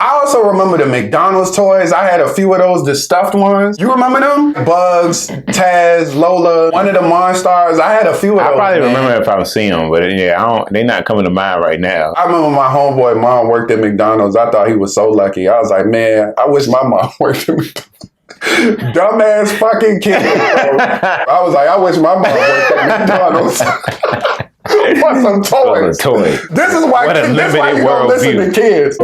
I also remember the McDonald's toys. I had a few of those, the stuffed ones. You remember them? Bugs, Taz, Lola, one of the Monstars. I had a few of those. I probably remember if I've seen them, but yeah, they're not coming to mind right now. I remember my homeboy mom worked at McDonald's. I thought he was so lucky. I was like, man, I wish my mom worked at McDonald's. Dumbass fucking kid. Bro. I was like, I wish my mom worked at McDonald's. Want some toys. This is why you don't listen to kids.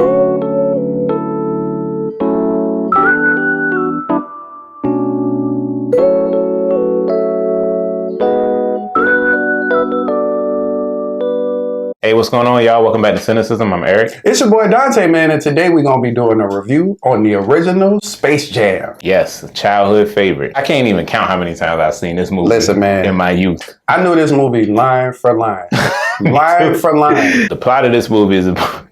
Hey, what's going on, y'all? Welcome back to Cinecism. I'm Eric. It's your boy Dante, man, and today we're going to be doing a review on the original Space Jam. Yes, childhood favorite. I can't even count how many times I've seen this movie. Listen, man, in my youth. I knew this movie line for line. Line for line. The plot of this movie is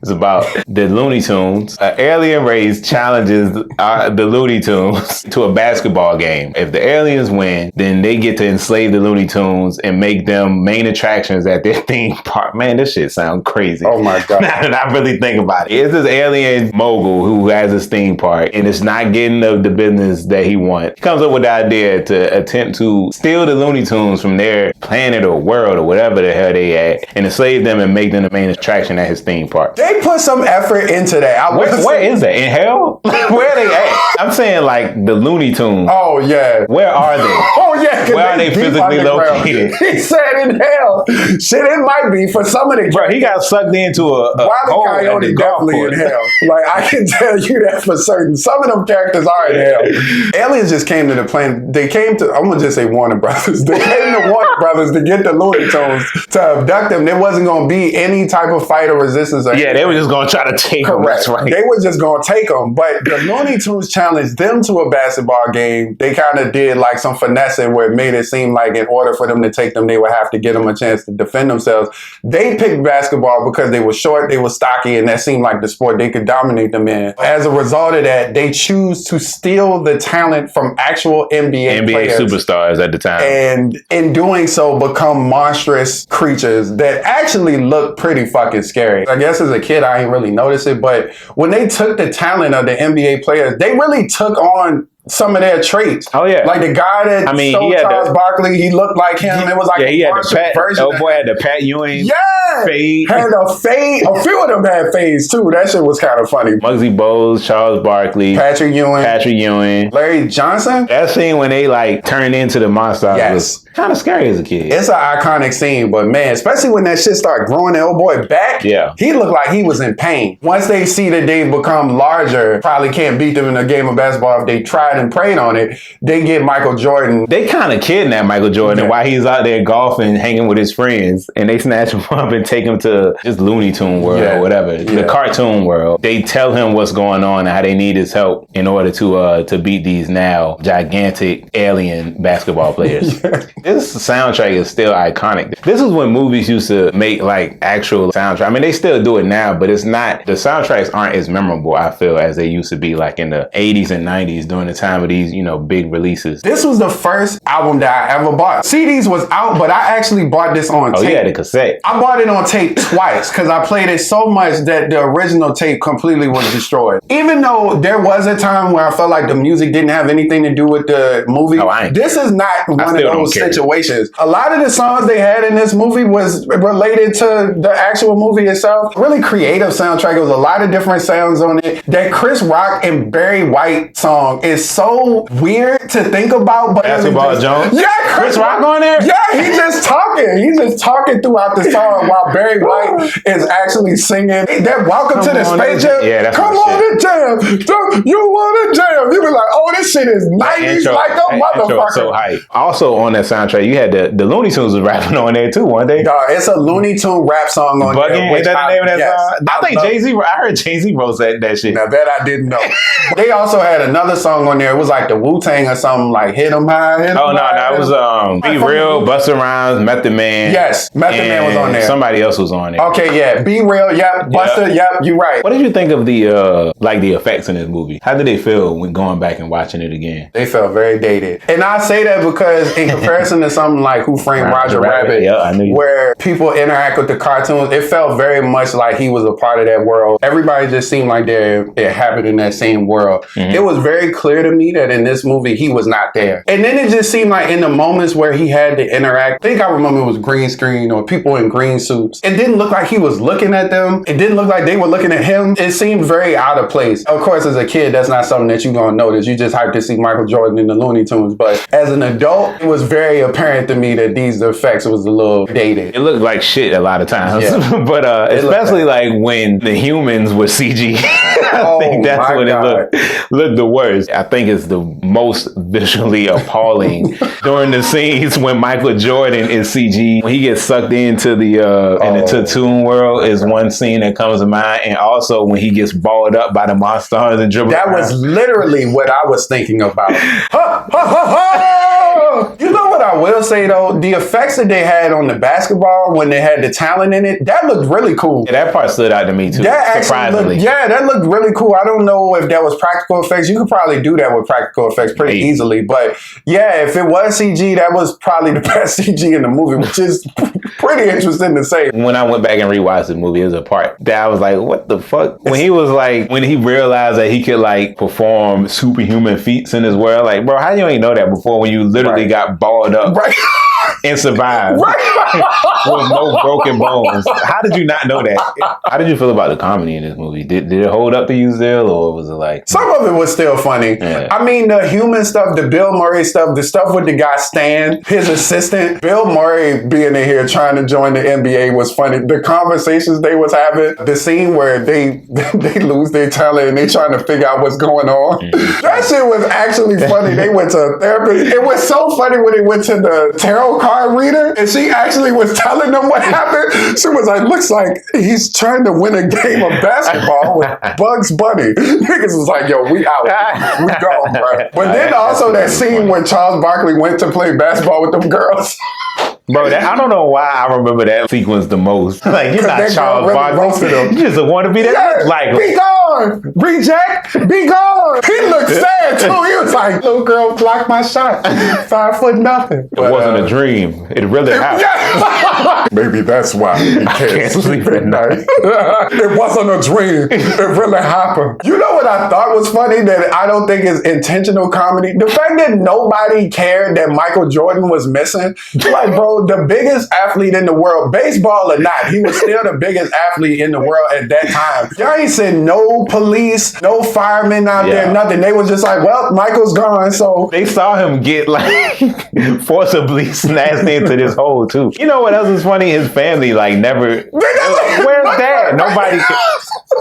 about the Looney Tunes. An alien race challenges the Looney Tunes to a basketball game. If the aliens win, then they get to enslave the Looney Tunes and make them main attractions at their theme park. Man, this shit sounds crazy. Oh my God. Now that I really think about it. It's this alien mogul who has his theme park and it's not getting the business that he wants. He comes up with the idea to attempt to steal the Looney Tunes from their planet or world or whatever the hell they at and enslave them and make them the main attraction at his theme park. They put some effort into that. Where is that? In hell? Where are they at? I'm saying like the Looney Tunes. Oh yeah. Where are they? Oh yeah. Where are they physically located? He said in hell. Shit, it might be for some of the. Bro, he got sucked into a Wile E. Coyote definitely in hell. Like I can tell you that for certain. Some of them characters are in hell. Aliens just came to the planet. They came to. I'm gonna just say Warner Brothers. They came to Warner Brothers to get the Looney Tunes to abduct them. There wasn't gonna be any type of fight or resistance. Or yeah, they were just gonna try to take them. Correct. That's right. They were just gonna take them. But the Looney Tunes challenged them to a basketball game. They kind of did like some finessing where it made it seem like in order for them to take them, they would have to give them a chance to defend themselves. They picked basketball because they were short, they were stocky, and that seemed like the sport they could dominate them in. As a result of that, they choose to steal the talent from actual NBA players, superstars at the time. And in doing so, become monstrous creatures that actually look pretty fucking scary. I guess as a kid, I didn't really notice it, but when they took the talent of the NBA players, they really took on some of their traits. Oh yeah, like the guy that stole Charles Barkley, he looked like him. It was like he had the version. Oh boy, had the Pat Ewing. Yeah, fade. Had a fade. A few of them had fades too. That shit was kind of funny. Muggsy Bogues, Charles Barkley, Patrick Ewing, Larry Johnson. That scene when they like turned into the monster was kind of scary as a kid. It's an iconic scene, but man, especially when that shit started growing the old boy back. Yeah, he looked like he was in pain. Once they see that they've become larger, probably can't beat them in a game of basketball if they tried and prayed on it. They get Michael Jordan. They kind of kidnap Michael Jordan while he's out there golfing, hanging with his friends, and they snatch him up and take him to just Looney Tune world or whatever, the cartoon world. They tell him what's going on and how they need his help in order to beat these now gigantic alien basketball players. This soundtrack is still iconic. This is when movies used to make like actual soundtrack. I mean, they still do it now, but it's not. The soundtracks aren't as memorable, I feel, as they used to be like in the 80s and 90s during the time of these, big releases. This was the first album that I ever bought. CDs was out, but I actually bought this on tape. Oh, you had a cassette. I bought it on tape twice because I played it so much that the original tape completely was destroyed. Even though there was a time where I felt like the music didn't have anything to do with the movie, this is not one of those situations. A lot of the songs they had in this movie was related to the actual movie itself. Really creative soundtrack. It was a lot of different sounds on it. That Chris Rock and Barry White song is so weird to think about, but Basketball Jones. Yeah, Chris Rock on there. Yeah, he's just talking. He's just talking throughout the song while Barry White is actually singing. That "Welcome to the Space Jam." Yeah, that's come on and jam. You want to jam? You be like, oh, this shit is 90s like a motherfucker. So hype. Also on that soundtrack, you had the Looney Tunes was rapping on there too, weren't they? It's a Looney Tune rap song on there. Is that the name of that song? I think Jay-Z. I heard Jay-Z wrote that shit. Now that I didn't know. They also had another song on there. It was like the Wu-Tang or something, like Hit 'em High. It was Be Real, Busta Rhymes, Method Man. Yes, Method Man was on there. Somebody else was on there. Okay, yeah. Be Real, yep. Busta, yep, you right. What did you think of the like the effects in this movie. How did they feel when going back and watching it again? They felt very dated. And I say that because in comparison to something like Who Framed Roger Rabbit, where people interact with the cartoons, it felt very much like he was a part of that world. Everybody just seemed like they're inhabiting that same world. Mm-hmm. It was very clear to me that in this movie, he was not there. And then it just seemed like in the moments where he had to interact, I think I remember it was green screen or people in green suits. It didn't look like he was looking at them. It didn't look like they were looking at him. It seemed very out of place. Of course, as a kid, that's not something that you're going to notice. You just hyped to see Michael Jordan in the Looney Tunes. But as an adult, it was very apparent to me that these effects was a little dated. It looked like shit a lot of times. Yeah. But especially like when the humans were CG. I think that's when it looked the worst. I think it's the most visually appalling during the scenes when Michael Jordan is CG. When he gets sucked into the Toon world is one scene that comes to mind. And also when he gets balled up by the Monstars and dribbled That was literally what I was thinking about. You know what I will say though? The effects that they had on the basketball when they had the talent in it, that looked really cool. Yeah, that part stood out to me too. Surprisingly. That looked really cool. I don't know if that was practical effects. You could probably do that with practical effects pretty easily. But yeah, if it was CG, that was probably the best CG in the movie, which is pretty interesting to say. When I went back and rewatched the movie, there's a part that I was like, what the fuck? When he realized that he could like perform superhuman feats in this world, like, bro, how you ain't know that before when you literally got balled up and survived with no broken bones? How did you not know that? How did you feel about the comedy in this movie? Did it hold up to you still, or was it like... Some of it was still funny. Yeah. I mean, the human stuff, the Bill Murray stuff, the stuff with the guy Stan, his assistant, Bill Murray being in here trying to join the NBA was funny. The conversations they was having, the scene where they lose their talent and they trying to figure out what's going on. Mm-hmm. That shit was actually funny. They went to a therapist. It was so funny when they went to the tarot card reader and she actually was telling them what happened. She was like, looks like he's trying to win a game of basketball with Bugs Bunny. Niggas was like, yo, we out. We gone, bro. But then also that scene when Charles Barkley went to play basketball with them girls. Bro, I don't know why I remember that sequence the most. Like, you're not Charles Barkley. You just want to be that. Like, be gone, reject, be gone. He looked sad too. He was like, little girl blocked my shot. 5 foot nothing. It wasn't a dream. It really happened. Maybe that's why he can't sleep at night. It wasn't a dream. It really happened. You know what I thought was funny that I don't think is intentional comedy? The fact that nobody cared that Michael Jordan was missing. Like, bro, the biggest athlete in the world, baseball or not, he was still the biggest athlete in the world at that time. Y'all ain't seen no police, no firemen out there, nothing. They was just like, well, Michael's gone, so. They saw him get like forcibly snatched into this hole too. You know what else is funny? His family like never, where's Dad? Nobody can.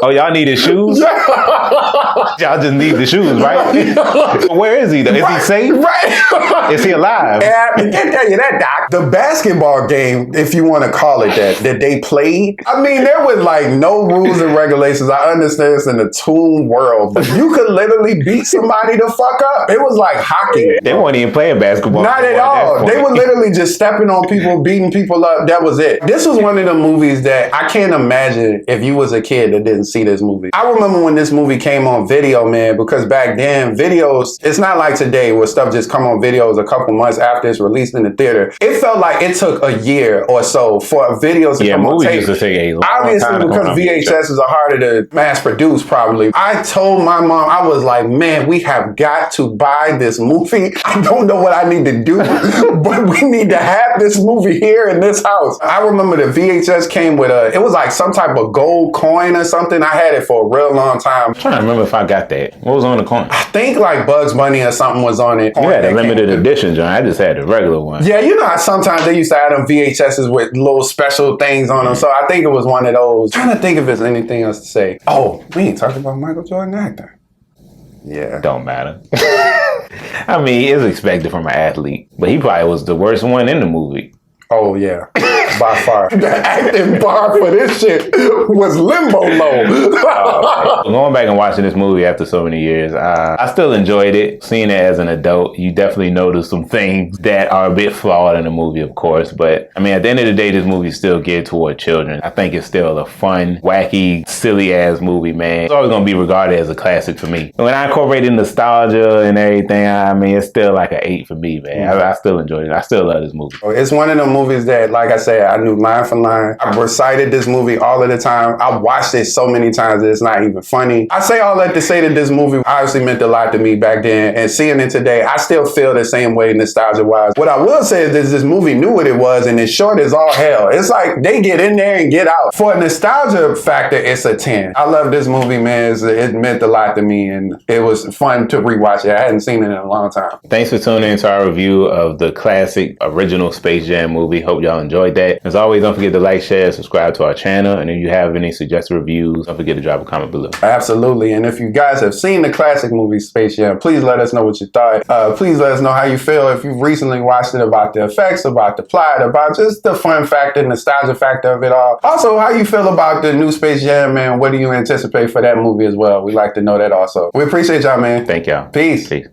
Oh, y'all needed shoes? Y'all just need the shoes, right? Where is he though? Is he safe? Right. Is he alive? Yeah, I can't tell you that, Doc. The basketball game, if you want to call it that they played, I mean, there was like no rules and regulations. I understand it's in the Toon world, but you could literally beat somebody the fuck up. It was like hockey. They weren't even playing basketball. Not at all. They were literally just stepping on people, beating people up. That was it. This was one of the movies that I can't imagine if you was a kid that didn't see this movie. I remember when this movie came on video, man, because back then videos, it's not like today where stuff just come on videos a couple months after it's released in the theater. It felt like it took a year or so for videos to come on tape. Obviously, because VHSs are harder to mass produce, probably. I told my mom, I was like, man, we have got to buy this movie. I don't know what I need to do, but we need to have this movie here in this house. I remember the VHS came with it was like some type of gold coin or something. I had it for a real long time. I'm trying to remember if I got that. What was on the coin? I think like Bugs Bunny or something was on it. You had a limited edition, John. I just had the regular one. Yeah, you know how sometimes they used to have them VHSs with little special things on them. So I think it was one of those. I'm trying to think if there's anything else to say. Oh, we ain't talking about Michael Jordan acting. Yeah. Don't matter. I mean, it's expected from an athlete, but he probably was the worst one in the movie. Oh, yeah. by far. The acting bar for this shit was limbo low. Going back and watching this movie after so many years, I still enjoyed it. Seeing it as an adult, you definitely notice some things that are a bit flawed in the movie, of course. But I mean, at the end of the day, this movie is still geared toward children. I think it's still a fun, wacky, silly ass movie, man. It's always gonna be regarded as a classic for me. When I incorporated nostalgia and everything, I mean, it's still like an 8 for me, man. I still enjoyed it. I still love this movie. It's one of the movies that, like I said, I knew line for line. I recited this movie all of the time. I watched it so many times that it's not even funny. I say all that to say that this movie obviously meant a lot to me back then, and seeing it today, I still feel the same way nostalgia-wise. What I will say is that this movie knew what it was, and it's short as all hell. It's like they get in there and get out. For a nostalgia factor, it's a 10. I love this movie, man. It meant a lot to me, and it was fun to rewatch it. I hadn't seen it in a long time. Thanks for tuning into our review of the classic original Space Jam movie. Hope y'all enjoyed that. As always, don't forget to like, share, subscribe to our channel, and if you have any suggested reviews, don't forget to drop a comment below. Absolutely, and if you guys have seen the classic movie Space Jam, please let us know what you thought. Please let us know how you feel if you've recently watched it, about the effects, about the plot, about just the fun factor, nostalgia factor of it all. Also, how you feel about the new Space Jam, and what do you anticipate for that movie as well? We'd like to know that also. We appreciate y'all, man. Thank y'all. Peace. Peace.